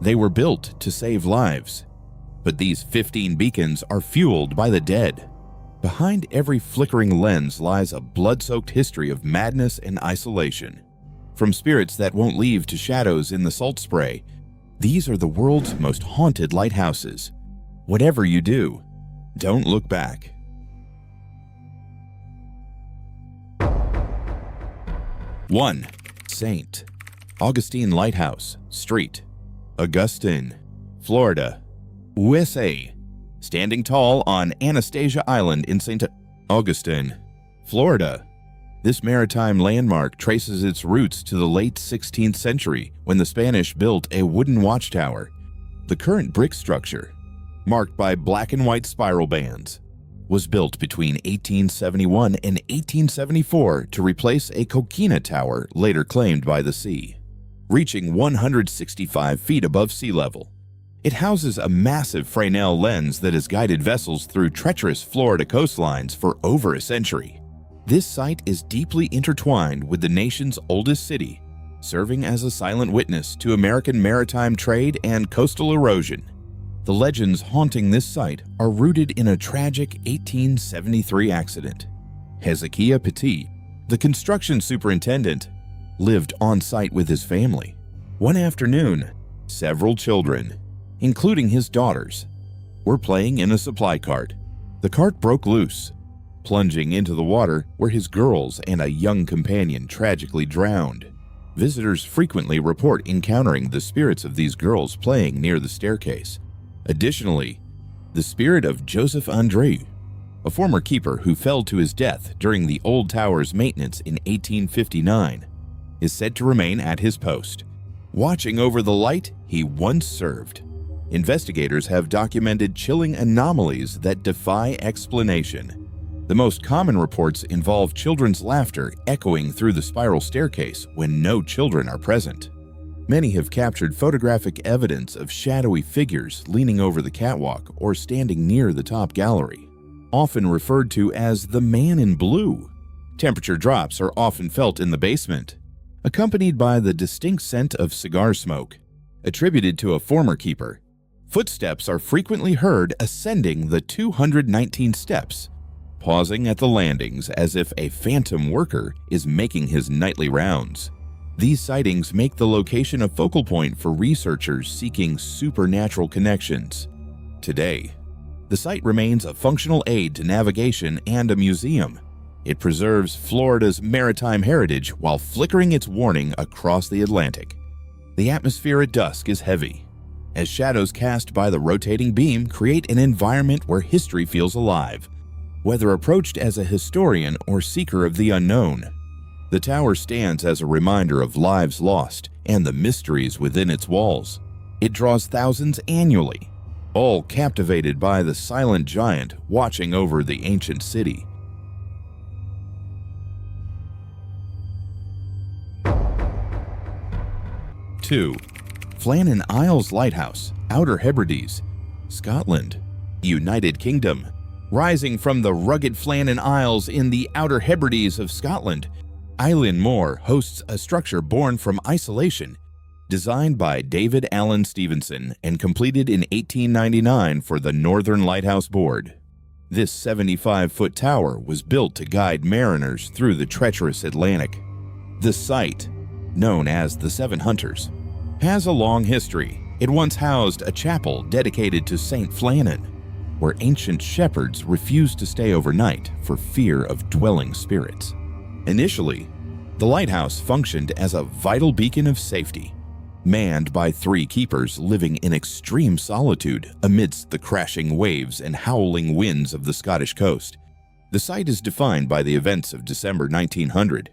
They were built to save lives. But these 15 beacons are fueled by the dead. Behind every flickering lens lies a blood-soaked history of madness and isolation. From spirits that won't leave to shadows in the salt spray, these are the world's most haunted lighthouses. Whatever you do, don't look back. 1. St. Augustine Lighthouse, Street, Augustine, Florida, USA. Standing tall on Anastasia Island in St. Augustine, Florida. This maritime landmark traces its roots to the late 16th century when the Spanish built a wooden watchtower. The current brick structure, marked by black and white spiral bands, was built between 1871 and 1874 to replace a coquina tower later claimed by the sea. Reaching 165 feet above sea level, it houses a massive Fresnel lens that has guided vessels through treacherous Florida coastlines for over a century. This site is deeply intertwined with the nation's oldest city, serving as a silent witness to American maritime trade and coastal erosion. The legends haunting this site are rooted in a tragic 1873 accident. Hezekiah Petit, the construction superintendent, lived on site with his family. One afternoon, several children, including his daughters, were playing in a supply cart. The cart broke loose, plunging into the water where his girls and a young companion tragically drowned. Visitors frequently report encountering the spirits of these girls playing near the staircase. Additionally, the spirit of Joseph Andreu, a former keeper who fell to his death during the old tower's maintenance in 1859, is said to remain at his post, watching over the light he once served. Investigators have documented chilling anomalies that defy explanation. The most common reports involve children's laughter echoing through the spiral staircase when no children are present. Many have captured photographic evidence of shadowy figures leaning over the catwalk or standing near the top gallery, often referred to as the man in blue. Temperature drops are often felt in the basement, accompanied by the distinct scent of cigar smoke, attributed to a former keeper. Footsteps are frequently heard ascending the 219 steps, pausing at the landings as if a phantom worker is making his nightly rounds. These sightings make the location a focal point for researchers seeking supernatural connections. Today, the site remains a functional aid to navigation and a museum. It preserves Florida's maritime heritage while flickering its warning across the Atlantic. The atmosphere at dusk is heavy, as shadows cast by the rotating beam create an environment where history feels alive, whether approached as a historian or seeker of the unknown. The tower stands as a reminder of lives lost and the mysteries within its walls. It draws thousands annually, all captivated by the silent giant watching over the ancient city. Two. Flannan Isles Lighthouse, Outer Hebrides, Scotland, United Kingdom. Rising from the rugged Flannan Isles in the Outer Hebrides of Scotland, Eilean Mor hosts a structure born from isolation, designed by David Allen Stevenson and completed in 1899 for the Northern Lighthouse Board. This 75-foot tower was built to guide mariners through the treacherous Atlantic. The site, known as the Seven Hunters, has a long history. It once housed a chapel dedicated to St. Flannan, where ancient shepherds refused to stay overnight for fear of dwelling spirits. Initially, the lighthouse functioned as a vital beacon of safety, manned by 3 keepers living in extreme solitude amidst the crashing waves and howling winds of the Scottish coast. The site is defined by the events of December 1900,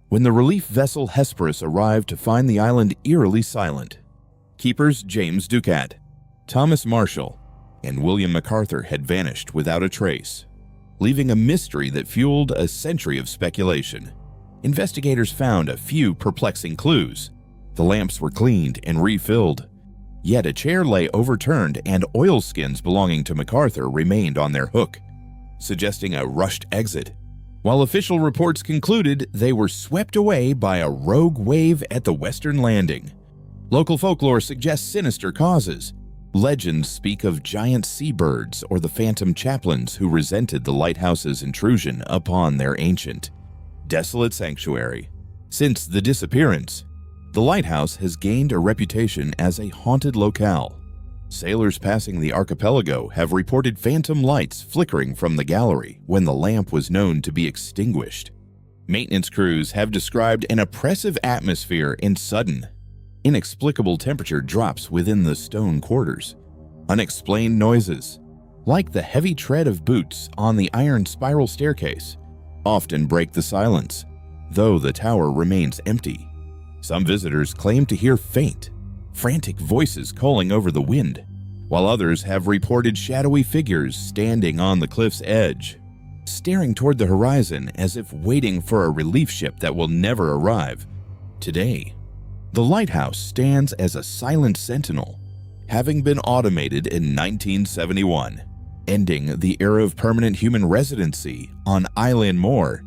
when the relief vessel Hesperus arrived to find the island eerily silent. Keepers James Ducat, Thomas Marshall, and William MacArthur had vanished without a trace, leaving a mystery that fueled a century of speculation. Investigators found a few perplexing clues. The lamps were cleaned and refilled, yet a chair lay overturned and oilskins belonging to MacArthur remained on their hook, suggesting a rushed exit, while official reports concluded they were swept away by a rogue wave at the western landing. Local folklore suggests sinister causes. Legends speak of giant seabirds or the phantom chaplains who resented the lighthouse's intrusion upon their ancient, desolate sanctuary. Since the disappearance, the lighthouse has gained a reputation as a haunted locale. Sailors passing the archipelago have reported phantom lights flickering from the gallery when the lamp was known to be extinguished. Maintenance crews have described an oppressive atmosphere and sudden, inexplicable temperature drops within the stone quarters. Unexplained noises, like the heavy tread of boots on the iron spiral staircase, often break the silence, though the tower remains empty. Some visitors claim to hear faint, frantic voices calling over the wind, while others have reported shadowy figures standing on the cliff's edge, staring toward the horizon as if waiting for a relief ship that will never arrive. Today, the lighthouse stands as a silent sentinel, having been automated in 1971, ending the era of permanent human residency on Island Moor.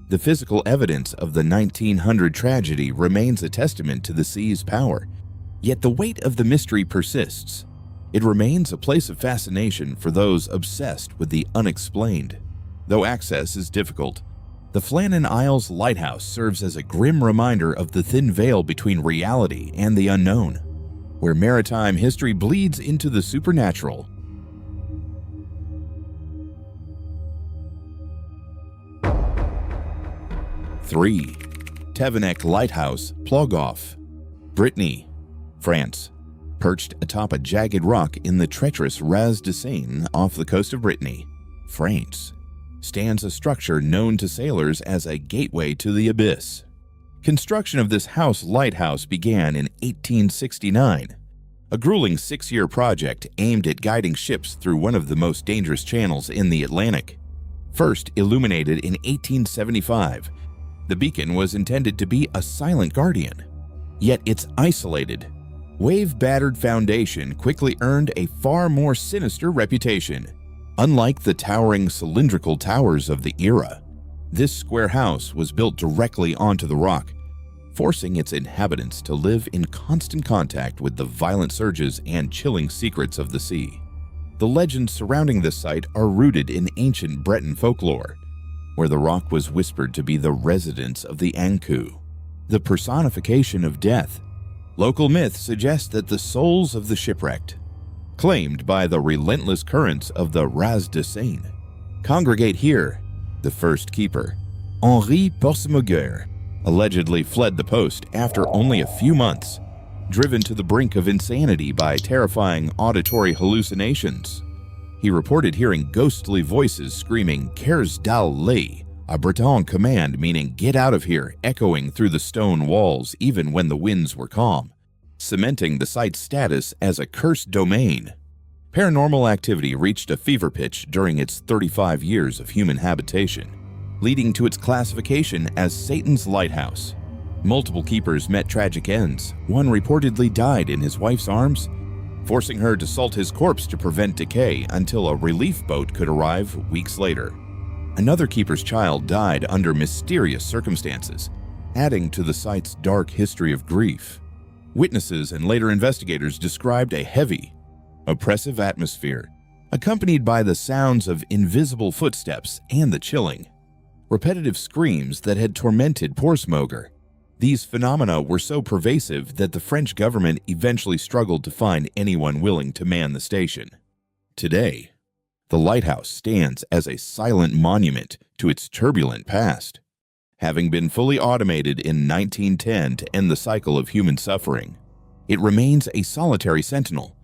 The physical evidence of the 1900 tragedy remains a testament to the sea's power, yet the weight of the mystery persists. It remains a place of fascination for those obsessed with the unexplained. Though access is difficult, the Flannan Isles Lighthouse serves as a grim reminder of the thin veil between reality and the unknown, where maritime history bleeds into the supernatural. Three, Tevennec Lighthouse, Plogoff, Brittany, France. Perched atop a jagged rock in the treacherous Raz de Seine off the coast of Brittany, France, stands a structure known to sailors as a gateway to the abyss. Construction of this lighthouse began in 1869, a grueling 6-year project aimed at guiding ships through one of the most dangerous channels in the Atlantic. First illuminated in 1875, the beacon was intended to be a silent guardian, yet its isolated, wave-battered foundation quickly earned a far more sinister reputation. Unlike the towering cylindrical towers of the era, this square house was built directly onto the rock, forcing its inhabitants to live in constant contact with the violent surges and chilling secrets of the sea. The legends surrounding this site are rooted in ancient Breton folklore, where the rock was whispered to be the residence of the Ankou, the personification of death. Local myth suggests that the souls of the shipwrecked, claimed by the relentless currents of the Raz de Seine, congregate here. The first keeper, Henri Porcemoguer, allegedly fled the post after only a few months, driven to the brink of insanity by terrifying auditory hallucinations. He reported hearing ghostly voices screaming "Quers dal ley," a Breton command meaning "get out of here," echoing through the stone walls even when the winds were calm, cementing the site's status as a cursed domain. Paranormal activity reached a fever pitch during its 35 years of human habitation, leading to its classification as Satan's Lighthouse. Multiple keepers met tragic ends. One reportedly died in his wife's arms, forcing her to salt his corpse to prevent decay until a relief boat could arrive weeks later. Another keeper's child died under mysterious circumstances, adding to the site's dark history of grief. Witnesses and later investigators described a heavy, oppressive atmosphere, accompanied by the sounds of invisible footsteps and the chilling, repetitive screams that had tormented Porcemoguer. These phenomena were so pervasive that the French government eventually struggled to find anyone willing to man the station. Today, the lighthouse stands as a silent monument to its turbulent past. Having been fully automated in 1910 to end the cycle of human suffering, it remains a solitary sentinel.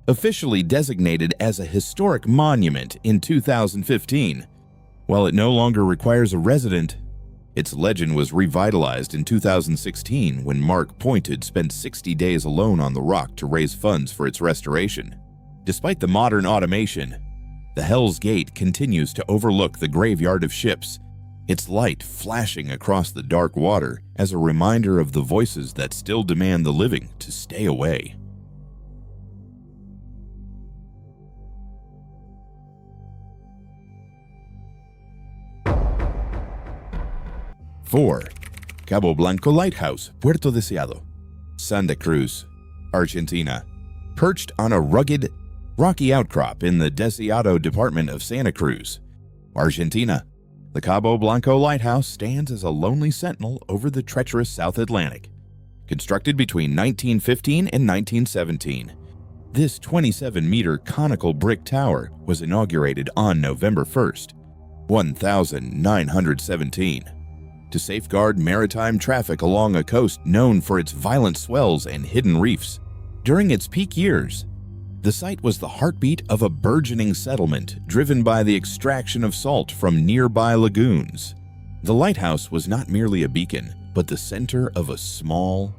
Officially designated as a historic monument in 2015, while it no longer requires a resident, its legend was revitalized in 2016 when Mark Pointed spent 60 days alone on the rock to raise funds for its restoration. Despite the modern automation, the Hell's Gate continues to overlook the graveyard of ships, its light flashing across the dark water as a reminder of the voices that still demand the living to stay away. Four, Cabo Blanco Lighthouse, Puerto Deseado, Santa Cruz, Argentina. Perched on a rugged, rocky outcrop in the Deseado department of Santa Cruz, Argentina, the Cabo Blanco Lighthouse stands as a lonely sentinel over the treacherous South Atlantic. Constructed between 1915 and 1917, this 27-meter conical brick tower was inaugurated on November 1st, 1917, to safeguard maritime traffic along a coast known for its violent swells and hidden reefs. During its peak years, the site was the heartbeat of a burgeoning settlement driven by the extraction of salt from nearby lagoons. The lighthouse was not merely a beacon, but the center of a small,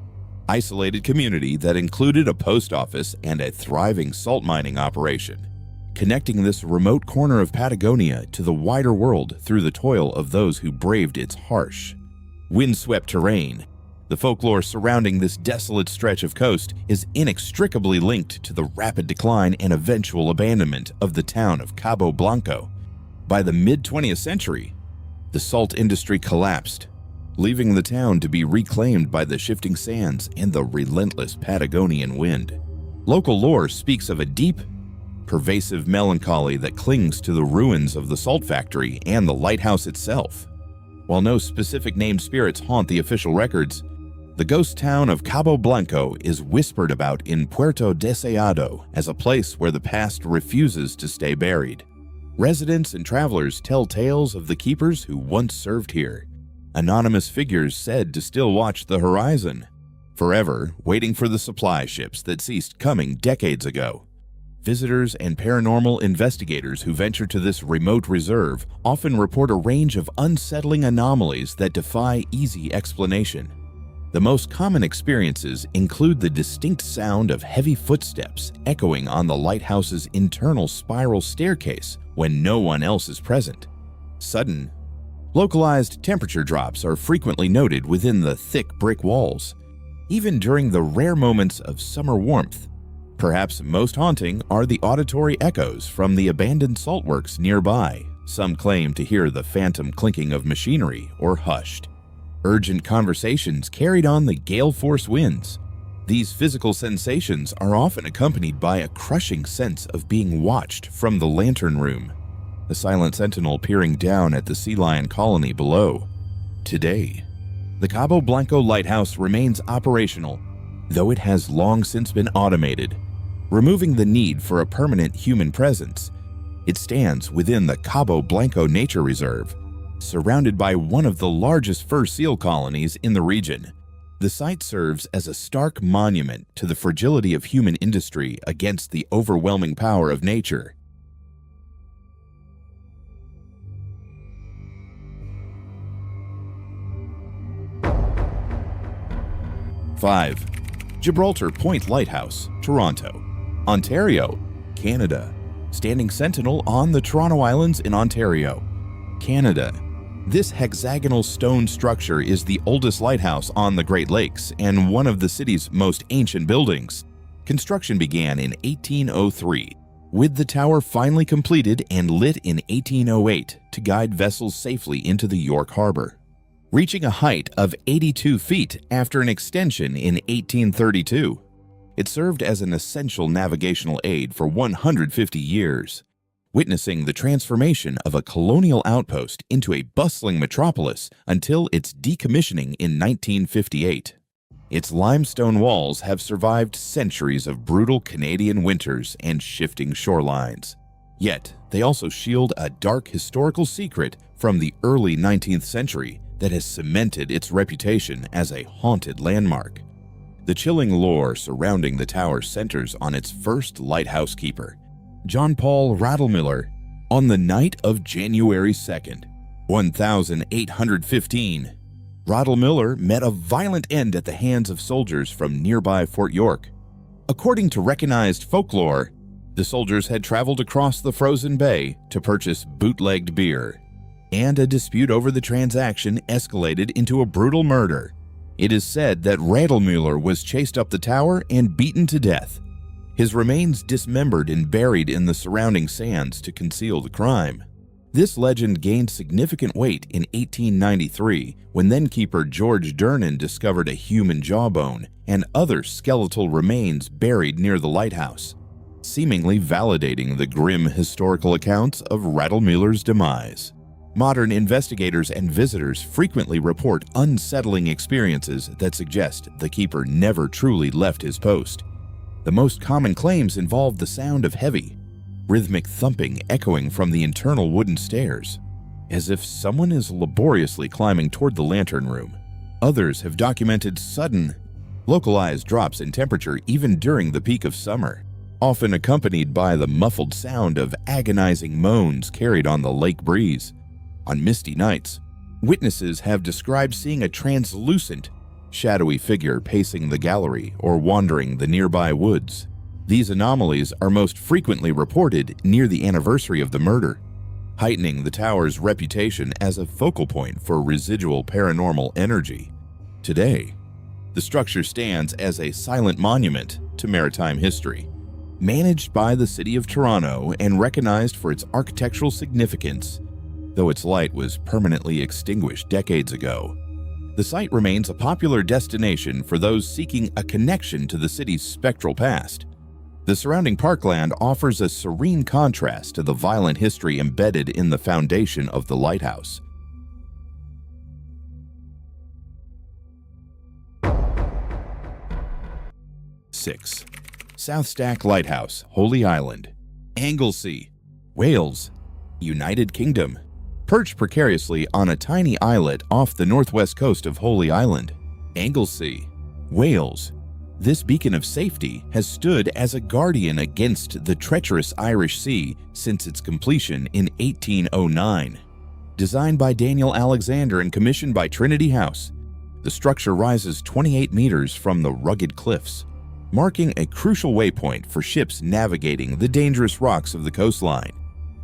isolated community that included a post office and a thriving salt mining operation, connecting this remote corner of Patagonia to the wider world through the toil of those who braved its harsh, windswept terrain. The folklore surrounding this desolate stretch of coast is inextricably linked to the rapid decline and eventual abandonment of the town of Cabo Blanco. By the mid-20th century, the salt industry collapsed, leaving the town to be reclaimed by the shifting sands and the relentless Patagonian wind. Local lore speaks of a deep, pervasive melancholy that clings to the ruins of the salt factory and the lighthouse itself. While no specific named spirits haunt the official records, the ghost town of Cabo Blanco is whispered about in Puerto Deseado as a place where the past refuses to stay buried. Residents and travelers tell tales of the keepers who once served here, anonymous figures said to still watch the horizon, forever waiting for the supply ships that ceased coming decades ago. Visitors and paranormal investigators who venture to this remote reserve often report a range of unsettling anomalies that defy easy explanation. The most common experiences include the distinct sound of heavy footsteps echoing on the lighthouse's internal spiral staircase when no one else is present. Sudden, localized temperature drops are frequently noted within the thick brick walls, even during the rare moments of summer warmth. Perhaps most haunting are the auditory echoes from the abandoned saltworks nearby. Some claim to hear the phantom clinking of machinery or hushed, urgent conversations carried on the gale-force winds. These physical sensations are often accompanied by a crushing sense of being watched from the lantern room, the silent sentinel peering down at the sea lion colony below. Today, the Cabo Blanco Lighthouse remains operational, though it has long since been automated, removing the need for a permanent human presence. It stands within the Cabo Blanco Nature Reserve, surrounded by one of the largest fur seal colonies in the region. The site serves as a stark monument to the fragility of human industry against the overwhelming power of nature. Five, Gibraltar Point Lighthouse, Toronto, Ontario, Canada. Standing sentinel on the Toronto Islands in Ontario, Canada. This hexagonal stone structure is the oldest lighthouse on the Great Lakes and one of the city's most ancient buildings. Construction began in 1803, with the tower finally completed and lit in 1808 to guide vessels safely into the York Harbor. Reaching a height of 82 feet after an extension in 1832, it served as an essential navigational aid for 150 years. Witnessing the transformation of a colonial outpost into a bustling metropolis until its decommissioning in 1958. Its limestone walls have survived centuries of brutal Canadian winters and shifting shorelines. Yet, they also shield a dark historical secret from the early 19th century that has cemented its reputation as a haunted landmark. The chilling lore surrounding the tower centers on its first lighthouse keeper, John Paul Rattlemiller. On the night of January 2nd, 1815, Rattlemiller met a violent end at the hands of soldiers from nearby Fort York. According to recognized folklore, the soldiers had traveled across the frozen bay to purchase bootlegged beer, and a dispute over the transaction escalated into a brutal murder. It is said that Rattlemiller was chased up the tower and beaten to death, his remains dismembered and buried in the surrounding sands to conceal the crime. This legend gained significant weight in 1893 when then-keeper George Dernan discovered a human jawbone and other skeletal remains buried near the lighthouse, seemingly validating the grim historical accounts of Rattlemüller's demise. Modern investigators and visitors frequently report unsettling experiences that suggest the keeper never truly left his post. The most common claims involve the sound of heavy, rhythmic thumping echoing from the internal wooden stairs, as if someone is laboriously climbing toward the lantern room. Others have documented sudden, localized drops in temperature even during the peak of summer, often accompanied by the muffled sound of agonizing moans carried on the lake breeze. On misty nights, witnesses have described seeing a translucent, shadowy figure pacing the gallery or wandering the nearby woods. These anomalies are most frequently reported near the anniversary of the murder, heightening the tower's reputation as a focal point for residual paranormal energy. Today, the structure stands as a silent monument to maritime history, managed by the City of Toronto and recognized for its architectural significance, though its light was permanently extinguished decades ago. The site remains a popular destination for those seeking a connection to the city's spectral past. The surrounding parkland offers a serene contrast to the violent history embedded in the foundation of the lighthouse. Six. South Stack Lighthouse, Holy Island, Anglesey, Wales, United Kingdom. Perched precariously on a tiny islet off the northwest coast of Holy Island, Anglesey, Wales, this beacon of safety has stood as a guardian against the treacherous Irish Sea since its completion in 1809. Designed by Daniel Alexander and commissioned by Trinity House, the structure rises 28 meters from the rugged cliffs, marking a crucial waypoint for ships navigating the dangerous rocks of the coastline.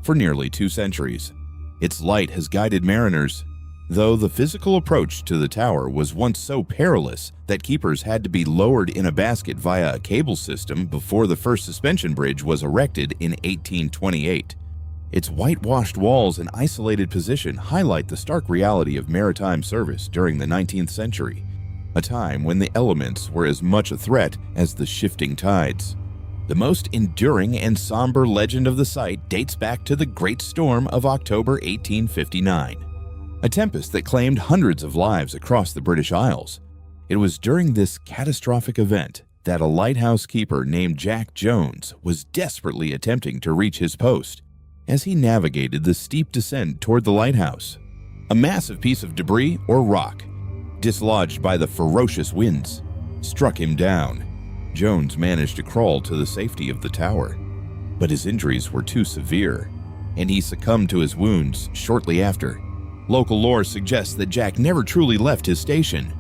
For nearly 2 centuries, its light has guided mariners, though the physical approach to the tower was once so perilous that keepers had to be lowered in a basket via a cable system before the first suspension bridge was erected in 1828. Its whitewashed walls and isolated position highlight the stark reality of maritime service during the 19th century, a time when the elements were as much a threat as the shifting tides. The most enduring and somber legend of the site dates back to the Great Storm of October 1859, a tempest that claimed hundreds of lives across the British Isles. It was during this catastrophic event that a lighthouse keeper named Jack Jones was desperately attempting to reach his post. As he navigated the steep descent toward the lighthouse, a massive piece of debris or rock, dislodged by the ferocious winds, struck him down. Jones managed to crawl to the safety of the tower, but his injuries were too severe, and he succumbed to his wounds shortly after. Local lore suggests that Jack never truly left his station,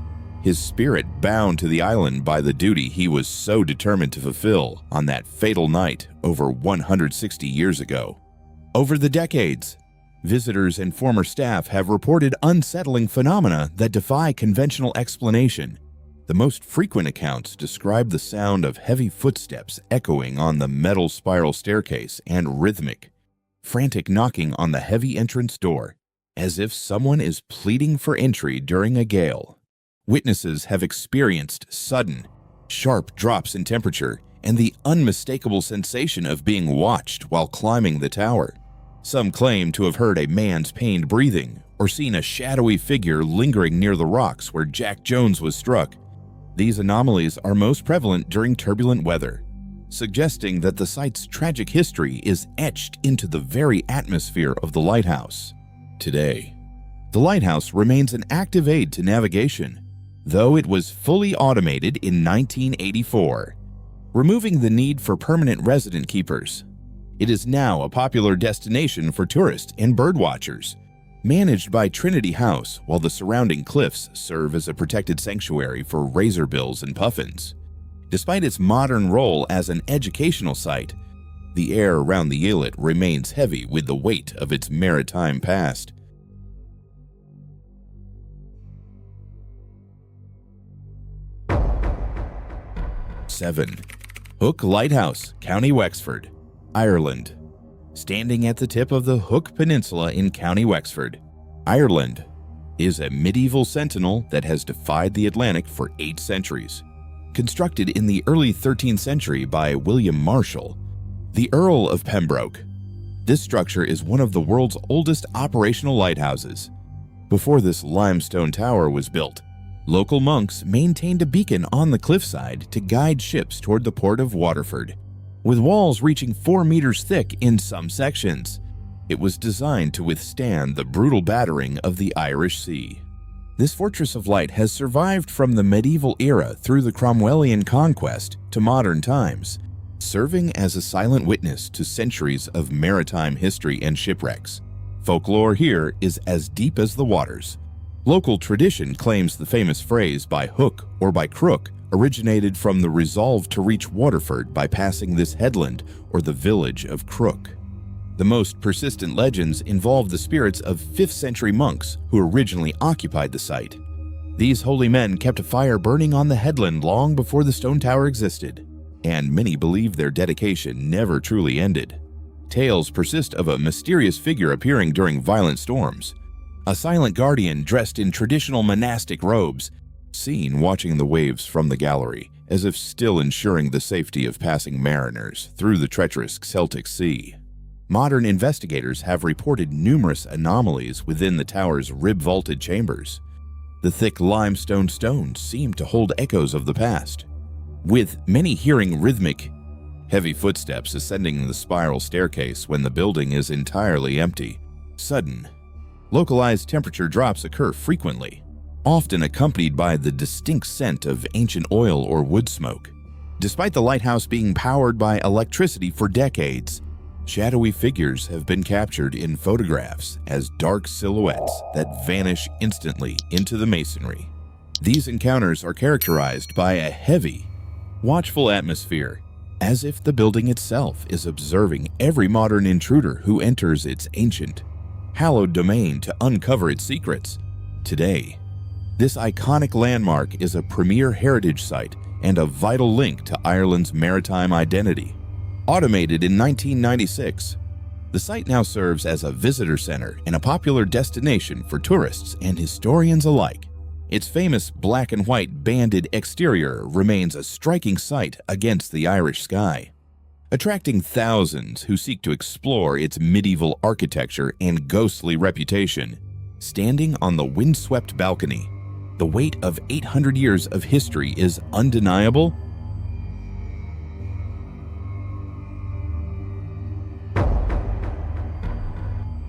his spirit bound to the island by the duty he was so determined to fulfill on that fatal night over 160 years ago. Over the decades, visitors and former staff have reported unsettling phenomena that defy conventional explanation. The most frequent accounts describe the sound of heavy footsteps echoing on the metal spiral staircase and rhythmic, frantic knocking on the heavy entrance door, as if someone is pleading for entry during a gale. Witnesses have experienced sudden, sharp drops in temperature and the unmistakable sensation of being watched while climbing the tower. Some claim to have heard a man's pained breathing or seen a shadowy figure lingering near the rocks where Jack Jones was struck. These anomalies are most prevalent during turbulent weather, suggesting that the site's tragic history is etched into the very atmosphere of the lighthouse. Today, the lighthouse remains an active aid to navigation, though it was fully automated in 1984, removing the need for permanent resident keepers. It is now a popular destination for tourists and birdwatchers, managed by Trinity House, while the surrounding cliffs serve as a protected sanctuary for razorbills and puffins. Despite its modern role as an educational site, the air around the islet remains heavy with the weight of its maritime past. Seven. Hook Lighthouse, County Wexford, Ireland. standing at the tip of the Hook Peninsula in County Wexford, Ireland, is a medieval sentinel that has defied the Atlantic for 8 centuries. Constructed in the early 13th century by William Marshall, the Earl of Pembroke, this structure is one of the world's oldest operational lighthouses. Before this limestone tower was built, local monks maintained a beacon on the cliffside to guide ships toward the port of Waterford. With walls reaching 4 meters thick in some sections, it was designed to withstand the brutal battering of the Irish Sea. This fortress of light has survived from the medieval era through the Cromwellian conquest to modern times, serving as a silent witness to centuries of maritime history and shipwrecks. Folklore here is as deep as the waters. Local tradition claims the famous phrase "by hook or by crook" originated from the resolve to reach Waterford by passing this headland or the village of Crook. The most persistent legends involve the spirits of 5th century monks who originally occupied the site. These holy men kept a fire burning on the headland long before the stone tower existed, and many believe their dedication never truly ended. Tales persist of a mysterious figure appearing during violent storms, a silent guardian dressed in traditional monastic robes, seen watching the waves from the gallery, as if still ensuring the safety of passing mariners through the treacherous Celtic Sea. Modern investigators have reported numerous anomalies within the tower's rib-vaulted chambers. The thick limestone stones seem to hold echoes of the past, with many hearing rhythmic, heavy footsteps ascending the spiral staircase when the building is entirely empty. Sudden, localized temperature drops occur frequently, often accompanied by the distinct scent of ancient oil or wood smoke. Despite the lighthouse being powered by electricity for decades, shadowy figures have been captured in photographs as dark silhouettes that vanish instantly into the masonry. These encounters are characterized by a heavy, watchful atmosphere, as if the building itself is observing every modern intruder who enters its ancient, hallowed domain to uncover its secrets. Today, this iconic landmark is a premier heritage site and a vital link to Ireland's maritime identity. Automated in 1996, the site now serves as a visitor center and a popular destination for tourists and historians alike. Its famous black and white banded exterior remains a striking sight against the Irish sky, attracting thousands who seek to explore its medieval architecture and ghostly reputation. Standing on the windswept balcony, the weight of 800 years of history is undeniable.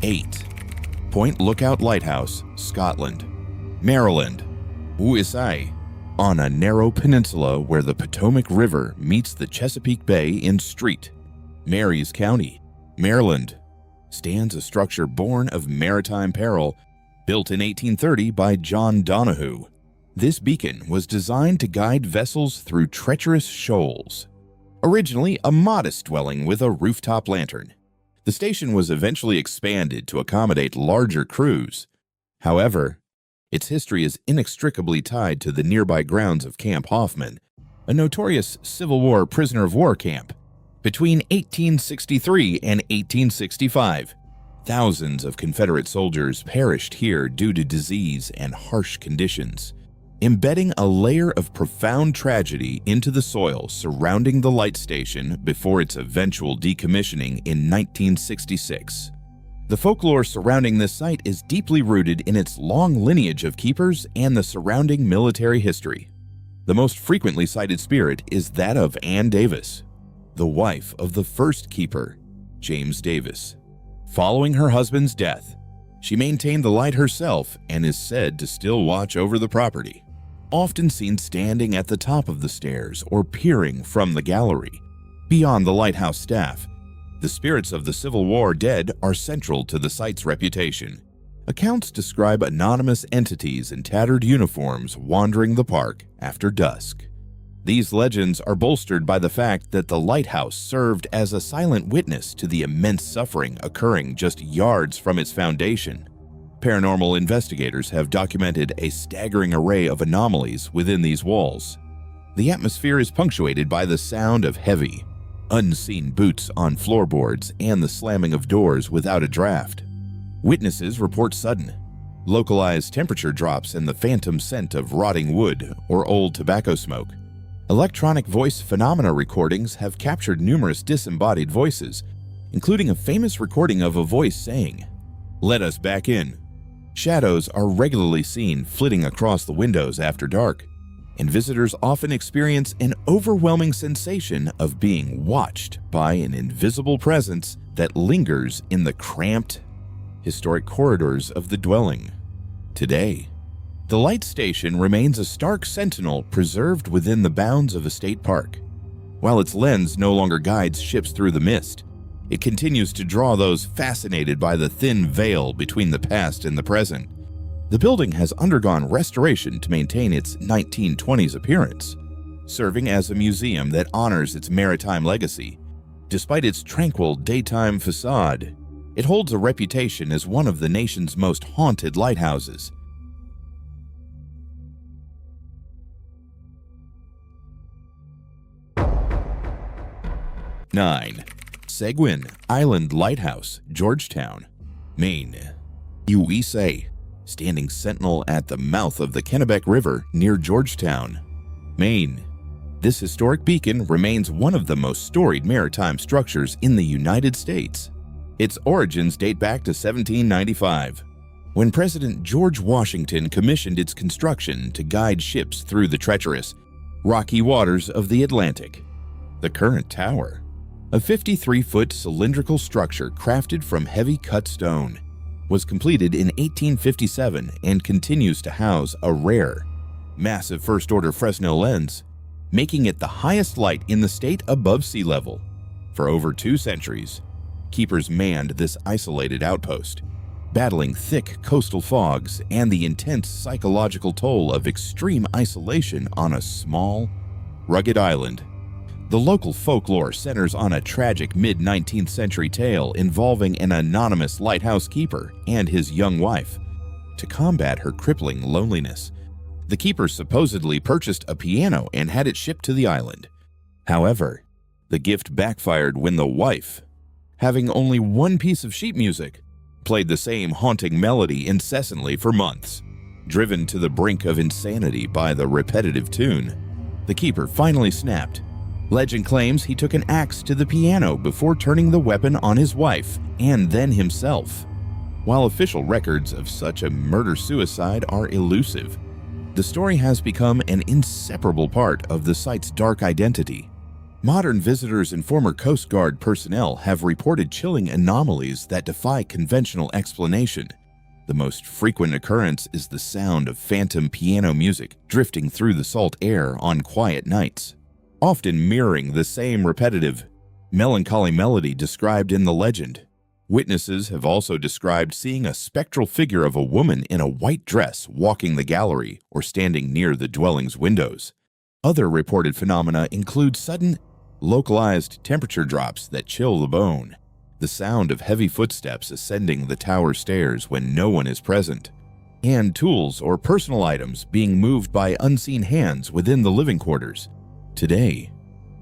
8. Point Lookout Lighthouse, Scotland, Maryland, USA, on a narrow peninsula where the Potomac River meets the Chesapeake Bay in Street, Marys County, Maryland, stands a structure born of maritime peril, built in 1830 by John Donahue. This beacon was designed to guide vessels through treacherous shoals. Originally a modest dwelling with a rooftop lantern, the station was eventually expanded to accommodate larger crews. However, its history is inextricably tied to the nearby grounds of Camp Hoffman, a notorious Civil War prisoner of war camp. Between 1863 and 1865, thousands of Confederate soldiers perished here due to disease and harsh conditions, embedding a layer of profound tragedy into the soil surrounding the light station before its eventual decommissioning in 1966. The folklore surrounding this site is deeply rooted in its long lineage of keepers and the surrounding military history. The most frequently cited spirit is that of Anne Davis, the wife of the first keeper, James Davis. Following her husband's death, she maintained the light herself and is said to still watch over the property, often seen standing at the top of the stairs or peering from the gallery. Beyond the lighthouse staff, the spirits of the Civil War dead are central to the site's reputation. Accounts describe anonymous entities in tattered uniforms wandering the park after dusk. These legends are bolstered by the fact that the lighthouse served as a silent witness to the immense suffering occurring just yards from its foundation. Paranormal investigators have documented a staggering array of anomalies within these walls. The atmosphere is punctuated by the sound of heavy, unseen boots on floorboards, and the slamming of doors without a draft. Witnesses report sudden, localized temperature drops and the phantom scent of rotting wood or old tobacco smoke. Electronic voice phenomena recordings have captured numerous disembodied voices, including a famous recording of a voice saying, "Let us back in." Shadows are regularly seen flitting across the windows after dark, and visitors often experience an overwhelming sensation of being watched by an invisible presence that lingers in the cramped, historic corridors of the dwelling. Today, the light station remains a stark sentinel preserved within the bounds of a state park. While its lens no longer guides ships through the mist, it continues to draw those fascinated by the thin veil between the past and the present. The building has undergone restoration to maintain its 1920s appearance, serving as a museum that honors its maritime legacy. Despite its tranquil daytime facade, it holds a reputation as one of the nation's most haunted lighthouses. Nine. Seguin Island Lighthouse, Georgetown, Maine, USA, standing sentinel at the mouth of the Kennebec River near Georgetown, Maine. This historic beacon remains one of the most storied maritime structures in the United States. Its origins date back to 1795, when President George Washington commissioned its construction to guide ships through the treacherous, rocky waters of the Atlantic. The current tower, a 53-foot cylindrical structure crafted from heavy cut stone, was completed in 1857 and continues to house a rare, massive first-order Fresnel lens, making it the highest light in the state above sea level. For over 2 centuries, keepers manned this isolated outpost, battling thick coastal fogs and the intense psychological toll of extreme isolation on a small, rugged island. The local folklore centers on a tragic mid-19th century tale involving an anonymous lighthouse keeper and his young wife. To combat her crippling loneliness, the keeper supposedly purchased a piano and had it shipped to the island. However, the gift backfired when the wife, having only one piece of sheet music, played the same haunting melody incessantly for months. Driven to the brink of insanity by the repetitive tune, the keeper finally snapped. Legend claims he took an axe to the piano before turning the weapon on his wife and then himself. While official records of such a murder-suicide are elusive, the story has become an inseparable part of the site's dark identity. Modern visitors and former Coast Guard personnel have reported chilling anomalies that defy conventional explanation. The most frequent occurrence is the sound of phantom piano music drifting through the salt air on quiet nights, often mirroring the same repetitive, melancholy melody described in the legend. Witnesses have also described seeing a spectral figure of a woman in a white dress walking the gallery or standing near the dwelling's windows. Other reported phenomena include sudden, localized temperature drops that chill the bone, the sound of heavy footsteps ascending the tower stairs when no one is present, and tools or personal items being moved by unseen hands within the living quarters. Today,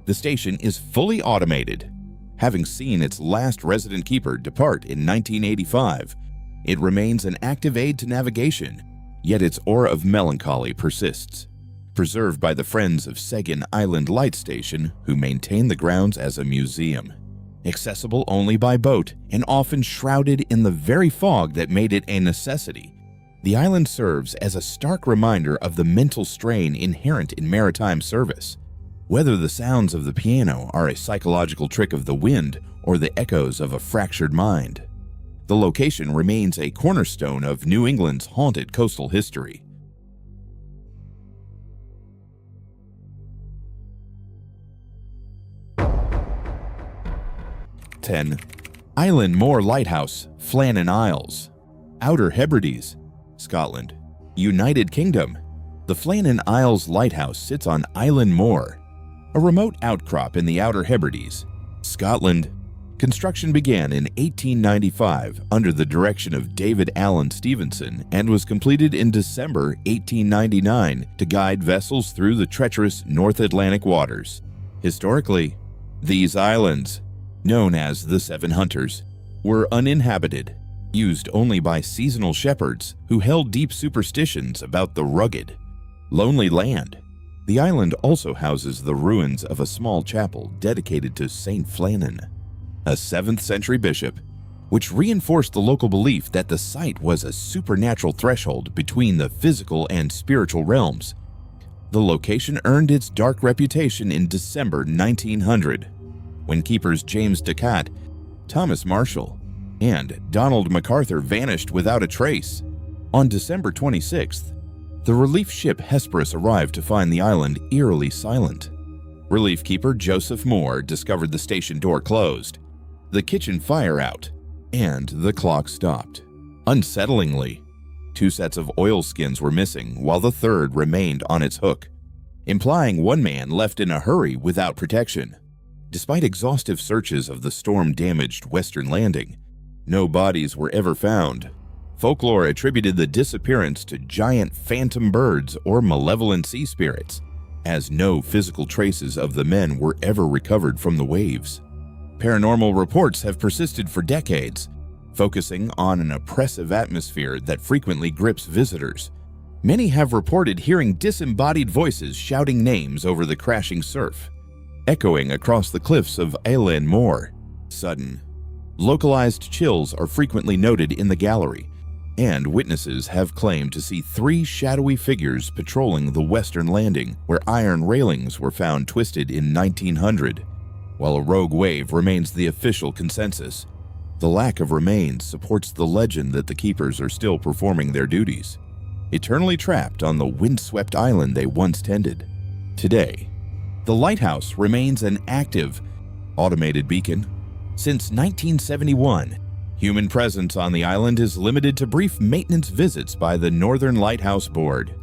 the station is fully automated. Having seen its last resident keeper depart in 1985, it remains an active aid to navigation, yet its aura of melancholy persists. Preserved by the Friends of Seguin Island Light Station, who maintain the grounds as a museum. Accessible only by boat and often shrouded in the very fog that made it a necessity, the island serves as a stark reminder of the mental strain inherent in maritime service. Whether the sounds of the piano are a psychological trick of the wind or the echoes of a fractured mind, the location remains a cornerstone of New England's haunted coastal history. Island Moor Lighthouse, Flannan Isles, Outer Hebrides, Scotland, United Kingdom. The Flannan Isles Lighthouse sits on Island Moor, a remote outcrop in the Outer Hebrides, Scotland. Construction began in 1895 under the direction of David Allen Stevenson and was completed in December 1899 to guide vessels through the treacherous North Atlantic waters. Historically, These islands, known as the Seven Hunters, were uninhabited, used only by seasonal shepherds who held deep superstitions about the rugged, lonely land. The island also houses the ruins of a small chapel dedicated to Saint Flannan, a 7th century bishop, which reinforced the local belief that the site was a supernatural threshold between the physical and spiritual realms. The location earned its dark reputation in December 1900, when keepers James Ducat, Thomas Marshall, and Donald MacArthur vanished without a trace. On December 26th, the relief ship Hesperus arrived to find the island eerily silent. Relief keeper Joseph Moore discovered the station door closed, the kitchen fire out, and the clock stopped. Unsettlingly, 2 sets of oilskins were missing while the third remained on its hook, implying one man left in a hurry without protection. Despite exhaustive searches of the storm-damaged western landing, no bodies were ever found. Folklore attributed the disappearance to giant phantom birds or malevolent sea spirits, as no physical traces of the men were ever recovered from the waves. Paranormal reports have persisted for decades, focusing on an oppressive atmosphere that frequently grips visitors. Many have reported hearing disembodied voices shouting names over the crashing surf, echoing across the cliffs of Eilean Moor. Sudden, localized chills are frequently noted in the gallery, and witnesses have claimed to see 3 shadowy figures patrolling the western landing where iron railings were found twisted in 1900. While a rogue wave remains the official consensus, the lack of remains supports the legend that the keepers are still performing their duties, eternally trapped on the windswept island they once tended. Today, the lighthouse remains an active, automated beacon. Since 1971, human presence on the island is limited to brief maintenance visits by the Northern Lighthouse Board.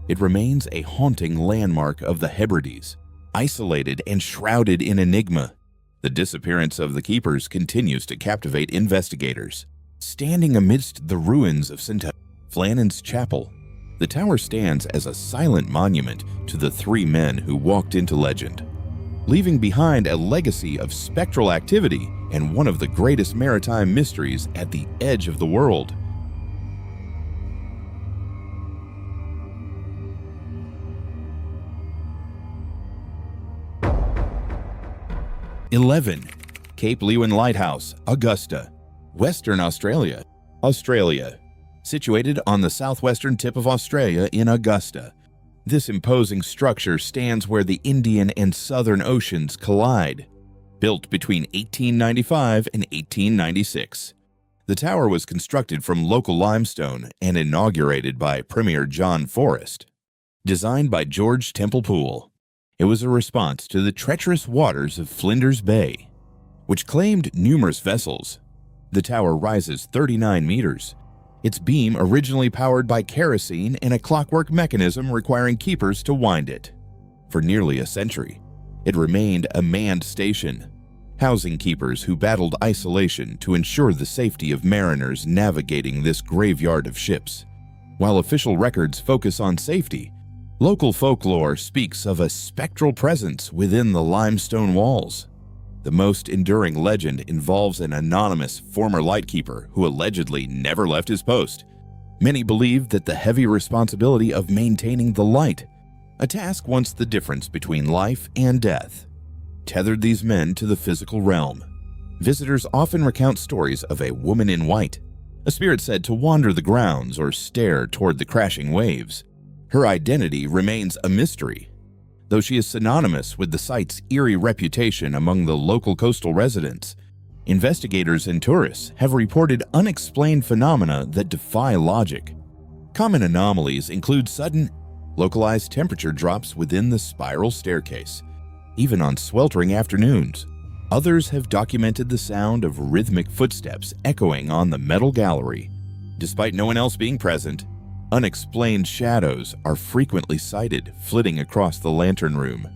It remains a haunting landmark of the Hebrides, isolated and shrouded in enigma. The disappearance of the keepers continues to captivate investigators. Standing amidst the ruins of St. Flannan's Chapel, the tower stands as a silent monument to the 3 men who walked into legend, leaving behind a legacy of spectral activity and one of the greatest maritime mysteries at the edge of the world. (11) Cape Leeuwin Lighthouse, Augusta, Western Australia, Australia. Situated on the southwestern tip of Australia in Augusta, this imposing structure stands where the Indian and Southern Oceans collide. Built between 1895 and 1896, the tower was constructed from local limestone and inaugurated by Premier John Forrest. Designed by George Temple Poole, it was a response to the treacherous waters of Flinders Bay, which claimed numerous vessels. The tower rises 39 meters, its beam originally powered by kerosene and a clockwork mechanism requiring keepers to wind it. For nearly a century, it remained a manned station, housing keepers who battled isolation to ensure the safety of mariners navigating this graveyard of ships. While official records focus on safety, local folklore speaks of a spectral presence within the limestone walls. The most enduring legend involves an anonymous former lightkeeper who allegedly never left his post. Many believe that the heavy responsibility of maintaining the light, a task once the difference between life and death, tethered these men to the physical realm. Visitors often recount stories of a woman in white, a spirit said to wander the grounds or stare toward the crashing waves. Her identity remains a mystery, though she is synonymous with the site's eerie reputation among the local coastal residents. Investigators and tourists have reported unexplained phenomena that defy logic. Common anomalies include sudden, localized temperature drops within the spiral staircase, even on sweltering afternoons. Others have documented the sound of rhythmic footsteps echoing on the metal gallery. Despite no one else being present, unexplained shadows are frequently sighted flitting across the lantern room,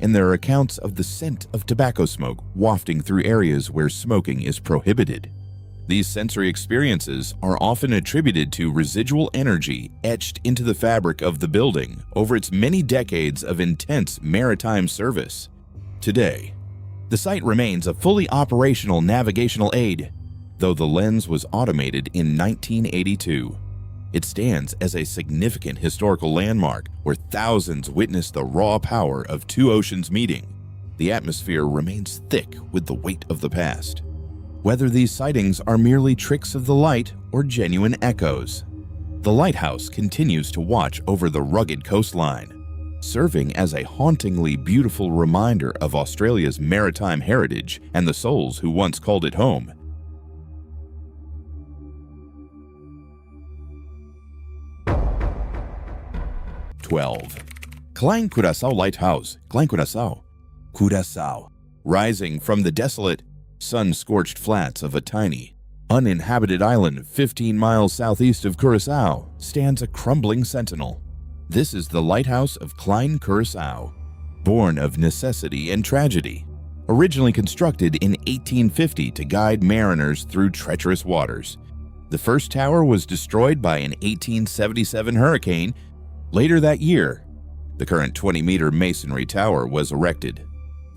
and there are accounts of the scent of tobacco smoke wafting through areas where smoking is prohibited. These sensory experiences are often attributed to residual energy etched into the fabric of the building over its many decades of intense maritime service. Today, The site remains a fully operational navigational aid, though the lens was automated in 1982. It stands as a significant historical landmark where thousands witnessed the raw power of two oceans meeting. The atmosphere remains thick with the weight of the past. Whether these sightings are merely tricks of the light or genuine echoes, the lighthouse continues to watch over the rugged coastline, serving as a hauntingly beautiful reminder of Australia's maritime heritage and the souls who once called it home. Klein Curaçao Lighthouse, Klein Curaçao. Curaçao. Rising from the desolate, sun-scorched flats of a tiny, uninhabited island 15 miles southeast of Curaçao stands a crumbling sentinel. This is the lighthouse of Klein Curaçao, born of necessity and tragedy. Originally constructed in 1850 to guide mariners through treacherous waters, the first tower was destroyed by an 1877 hurricane. Later that year, the current 20-meter masonry tower was erected,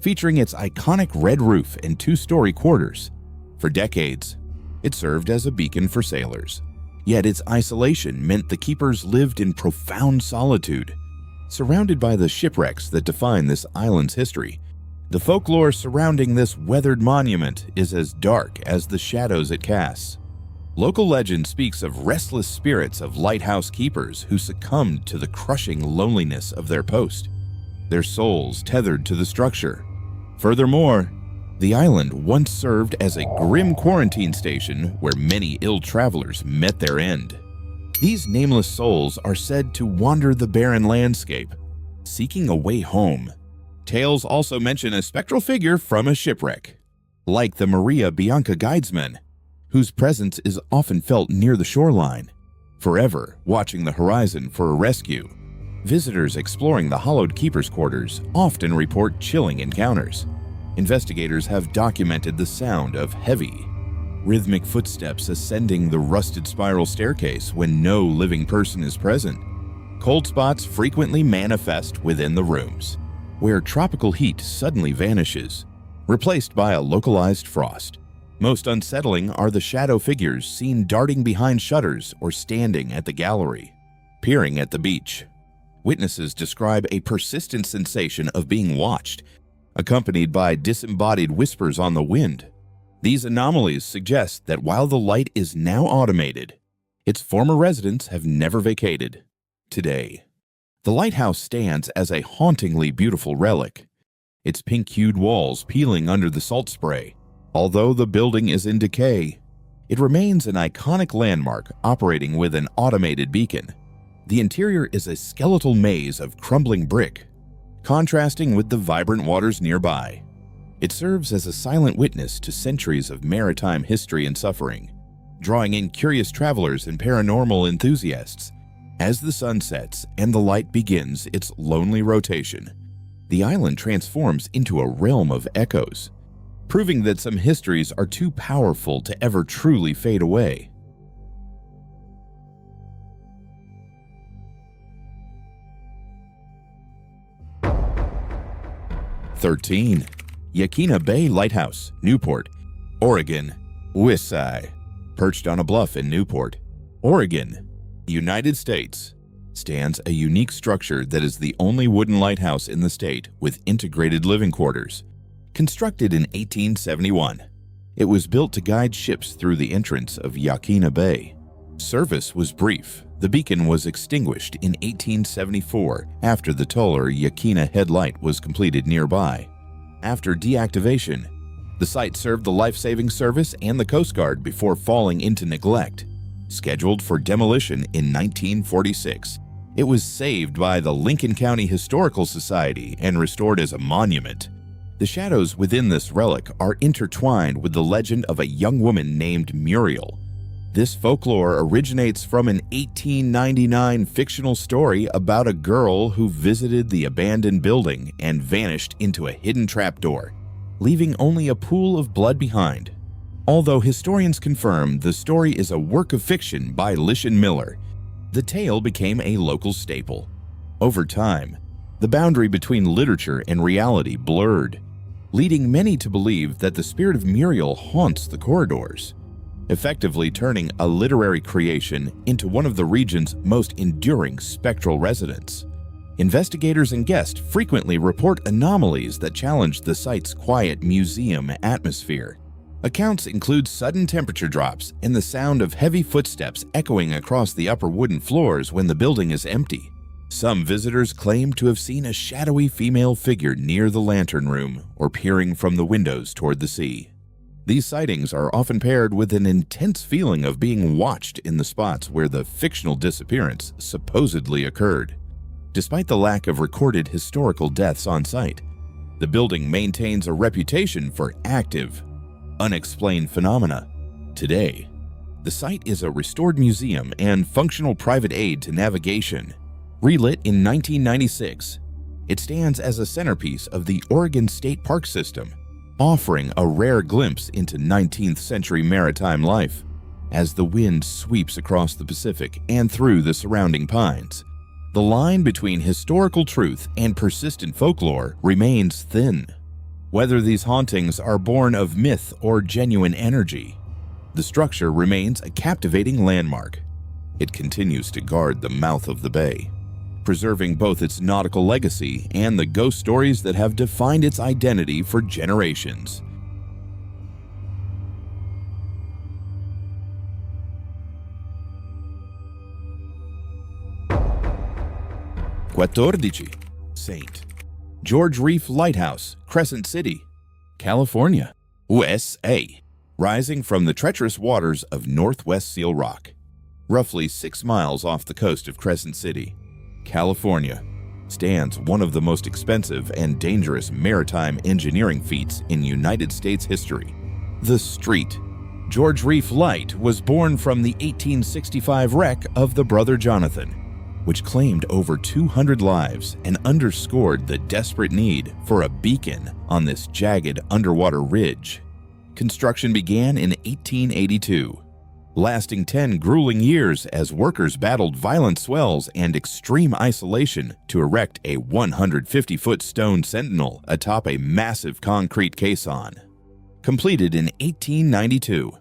featuring its iconic red roof and two-story quarters. For decades, it served as a beacon for sailors. Yet its isolation meant the keepers lived in profound solitude. Surrounded by the shipwrecks that define this island's history, the folklore surrounding this weathered monument is as dark as the shadows it casts. Local legend speaks of restless spirits of lighthouse keepers who succumbed to the crushing loneliness of their post, their souls tethered to the structure. Furthermore, the island once served as a grim quarantine station where many ill travelers met their end. These nameless souls are said to wander the barren landscape, seeking a way home. Tales also mention a spectral figure from a shipwreck, like the Maria Bianca guidesman, whose presence is often felt near the shoreline, forever watching the horizon for a rescue. Visitors exploring the hollowed keeper's quarters often report chilling encounters. Investigators have documented the sound of heavy, rhythmic footsteps ascending the rusted spiral staircase when no living person is present. Cold spots frequently manifest within the rooms, where tropical heat suddenly vanishes, replaced by a localized frost. Most unsettling are the shadow figures seen darting behind shutters or standing at the gallery, peering at the beach. Witnesses describe a persistent sensation of being watched, accompanied by disembodied whispers on the wind. These anomalies suggest that while the light is now automated, its former residents have never vacated. Today, the lighthouse stands as a hauntingly beautiful relic, its pink-hued walls peeling under the salt spray. Although the building is in decay, it remains an iconic landmark operating with an automated beacon. The interior is a skeletal maze of crumbling brick, contrasting with the vibrant waters nearby. It serves as a silent witness to centuries of maritime history and suffering, drawing in curious travelers and paranormal enthusiasts. As the sun sets and the light begins its lonely rotation, the island transforms into a realm of echoes, proving that some histories are too powerful to ever truly fade away. Yaquina Bay Lighthouse, Newport, Oregon, Wissai. Perched on a bluff in Newport, Oregon, United States, stands a unique structure that is the only wooden lighthouse in the state with integrated living quarters. Constructed in 1871, it was built to guide ships through the entrance of Yaquina Bay. Service was brief. The beacon was extinguished in 1874 after the taller Yaquina headlight was completed nearby. After deactivation, the site served the life-saving service and the Coast Guard before falling into neglect. Scheduled for demolition in 1946, it was saved by the Lincoln County Historical Society and restored as a monument. The shadows within this relic are intertwined with the legend of a young woman named Muriel. This folklore originates from an 1899 fictional story about a girl who visited the abandoned building and vanished into a hidden trapdoor, leaving only a pool of blood behind. Although historians confirm the story is a work of fiction by Lishan Miller, the tale became a local staple. Over time, the boundary between literature and reality blurred, leading many to believe that the spirit of Muriel haunts the corridors, effectively turning a literary creation into one of the region's most enduring spectral residents. Investigators and guests frequently report anomalies that challenge the site's quiet museum atmosphere. Accounts include sudden temperature drops and the sound of heavy footsteps echoing across the upper wooden floors when the building is empty. Some visitors claim to have seen a shadowy female figure near the lantern room or peering from the windows toward the sea. These sightings are often paired with an intense feeling of being watched in the spots where the fictional disappearance supposedly occurred. Despite the lack of recorded historical deaths on site, the building maintains a reputation for active, unexplained phenomena. Today, the site is a restored museum and functional private aid to navigation. Relit in 1996, it stands as a centerpiece of the Oregon State Park system, offering a rare glimpse into 19th century maritime life. As the wind sweeps across the Pacific and through the surrounding pines, the line between historical truth and persistent folklore remains thin. Whether these hauntings are born of myth or genuine energy, the structure remains a captivating landmark. It continues to guard the mouth of the bay, preserving both its nautical legacy and the ghost stories that have defined its identity for generations. St. George Reef Lighthouse, Crescent City, California, USA. Rising from the treacherous waters of Northwest Seal Rock, roughly 6 miles off the coast of Crescent City, California, stands one of the most expensive and dangerous maritime engineering feats in United States history. The Street. George Reef Light was born from the 1865 wreck of the Brother Jonathan, which claimed over 200 lives and underscored the desperate need for a beacon on this jagged underwater ridge. Construction began in 1882, lasting 10 grueling years as workers battled violent swells and extreme isolation to erect a 150-foot stone sentinel atop a massive concrete caisson. Completed in 1892,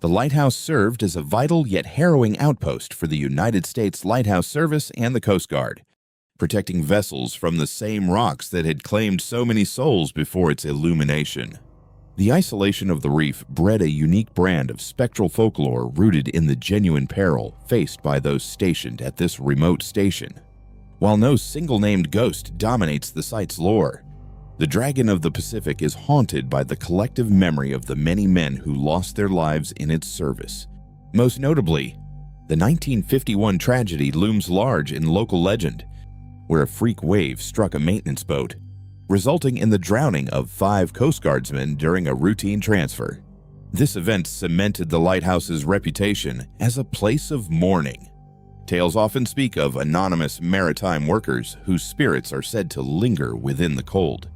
the lighthouse served as a vital yet harrowing outpost for the United States Lighthouse Service and the Coast Guard, protecting vessels from the same rocks that had claimed so many souls before its illumination. The isolation of the reef bred a unique brand of spectral folklore rooted in the genuine peril faced by those stationed at this remote station. While no single-named ghost dominates the site's lore, the Dragon of the Pacific is haunted by the collective memory of the many men who lost their lives in its service. Most notably, the 1951 tragedy looms large in local legend, where a freak wave struck a maintenance boat, resulting in the drowning of 5 Coast Guardsmen during a routine transfer. This event cemented the lighthouse's reputation as a place of mourning. Tales often speak of anonymous maritime workers whose spirits are said to linger within the cold,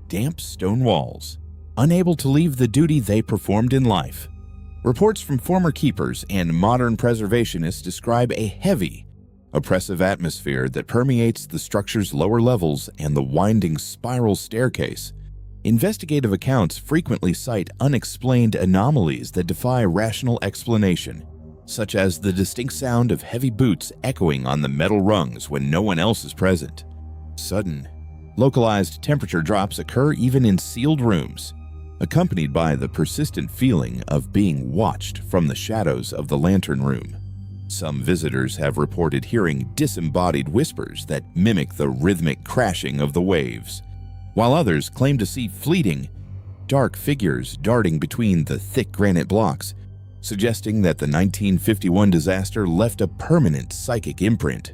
damp stone walls, unable to leave the duty they performed in life. Reports from former keepers and modern preservationists describe a heavy, oppressive atmosphere that permeates the structure's lower levels and the winding spiral staircase. Investigative accounts frequently cite unexplained anomalies that defy rational explanation, such as the distinct sound of heavy boots echoing on the metal rungs when no one else is present. Sudden, localized temperature drops occur even in sealed rooms, accompanied by the persistent feeling of being watched from the shadows of the lantern room. Some visitors have reported hearing disembodied whispers that mimic the rhythmic crashing of the waves, while others claim to see fleeting, dark figures darting between the thick granite blocks, suggesting that the 1951 disaster left a permanent psychic imprint.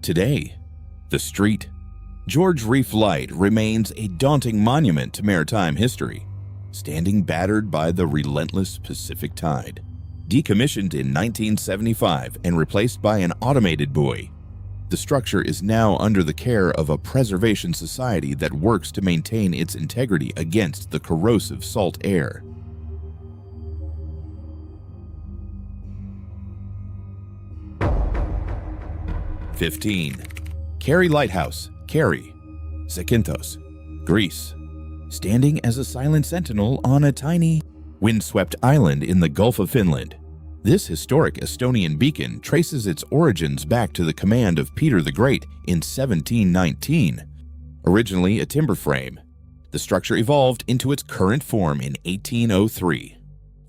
Today, the Street, George Reef Light remains a daunting monument to maritime history, standing battered by the relentless Pacific tide. Decommissioned in 1975 and replaced by an automated buoy, the structure is now under the care of a preservation society that works to maintain its integrity against the corrosive salt air. (15) Kerry Lighthouse, Kerry, Zakynthos, Greece. standing as a silent sentinel on a tiny, windswept island in the Gulf of Finland. This historic Estonian beacon traces its origins back to the command of Peter the Great in 1719. Originally a timber frame, the structure evolved into its current form in 1803,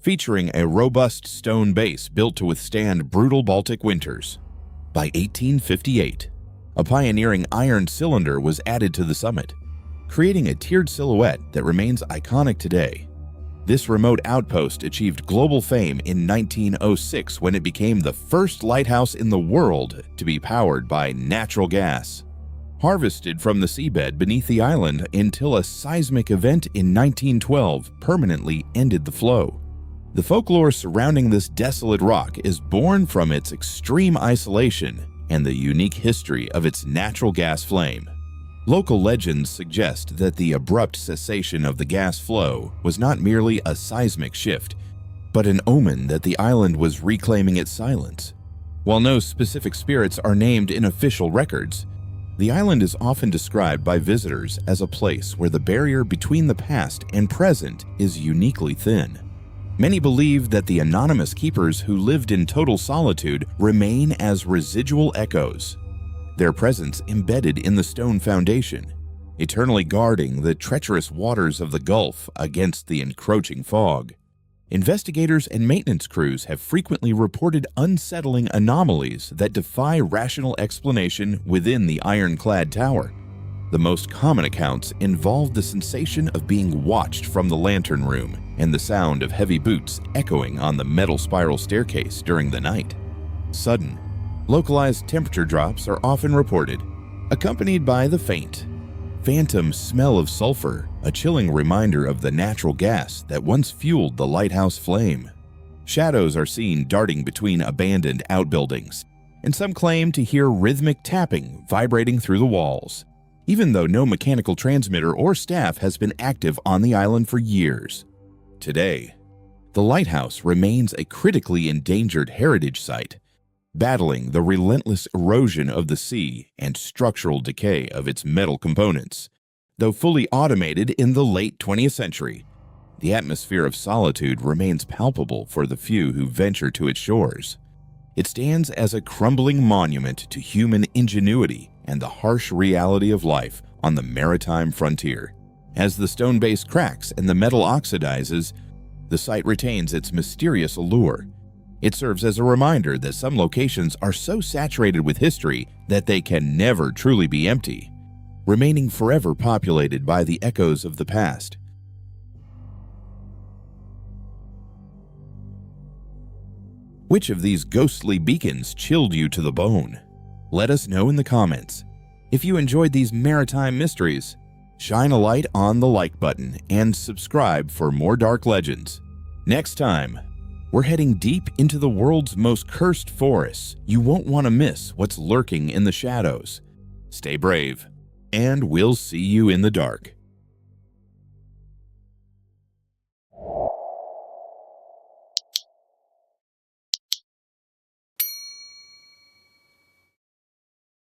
featuring a robust stone base built to withstand brutal Baltic winters. By 1858, a pioneering iron cylinder was added to the summit, creating a tiered silhouette that remains iconic today. This remote outpost achieved global fame in 1906 when it became the first lighthouse in the world to be powered by natural gas, harvested from the seabed beneath the island until a seismic event in 1912 permanently ended the flow. The folklore surrounding this desolate rock is born from its extreme isolation and the unique history of its natural gas flame. Local legends suggest that the abrupt cessation of the gas flow was not merely a seismic shift, but an omen that the island was reclaiming its silence. While no specific spirits are named in official records, the island is often described by visitors as a place where the barrier between the past and present is uniquely thin. Many believe that the anonymous keepers who lived in total solitude remain as residual echoes, their presence embedded in the stone foundation, eternally guarding the treacherous waters of the Gulf against the encroaching fog. Investigators and maintenance crews have frequently reported unsettling anomalies that defy rational explanation within the ironclad tower. The most common accounts involve the sensation of being watched from the lantern room and the sound of heavy boots echoing on the metal spiral staircase during the night. Sudden, localized temperature drops are often reported, accompanied by the faint, phantom smell of sulfur, a chilling reminder of the natural gas that once fueled the lighthouse flame. Shadows are seen darting between abandoned outbuildings, and some claim to hear rhythmic tapping vibrating through the walls, even though no mechanical transmitter or staff has been active on the island for years. Today, the lighthouse remains a critically endangered heritage site, battling the relentless erosion of the sea and structural decay of its metal components. Though fully automated in the late 20th century, the atmosphere of solitude remains palpable for the few who venture to its shores. It stands as a crumbling monument to human ingenuity and the harsh reality of life on the maritime frontier. As the stone base cracks and the metal oxidizes, the site retains its mysterious allure. It serves as a reminder that some locations are so saturated with history that they can never truly be empty, remaining forever populated by the echoes of the past. Which of these ghostly beacons chilled you to the bone? Let us know in the comments. If you enjoyed these maritime mysteries, shine a light on the like button and subscribe for more dark legends. Next time, we're heading deep into the world's most cursed forests. You won't want to miss what's lurking in the shadows. Stay brave, and we'll see you in the dark.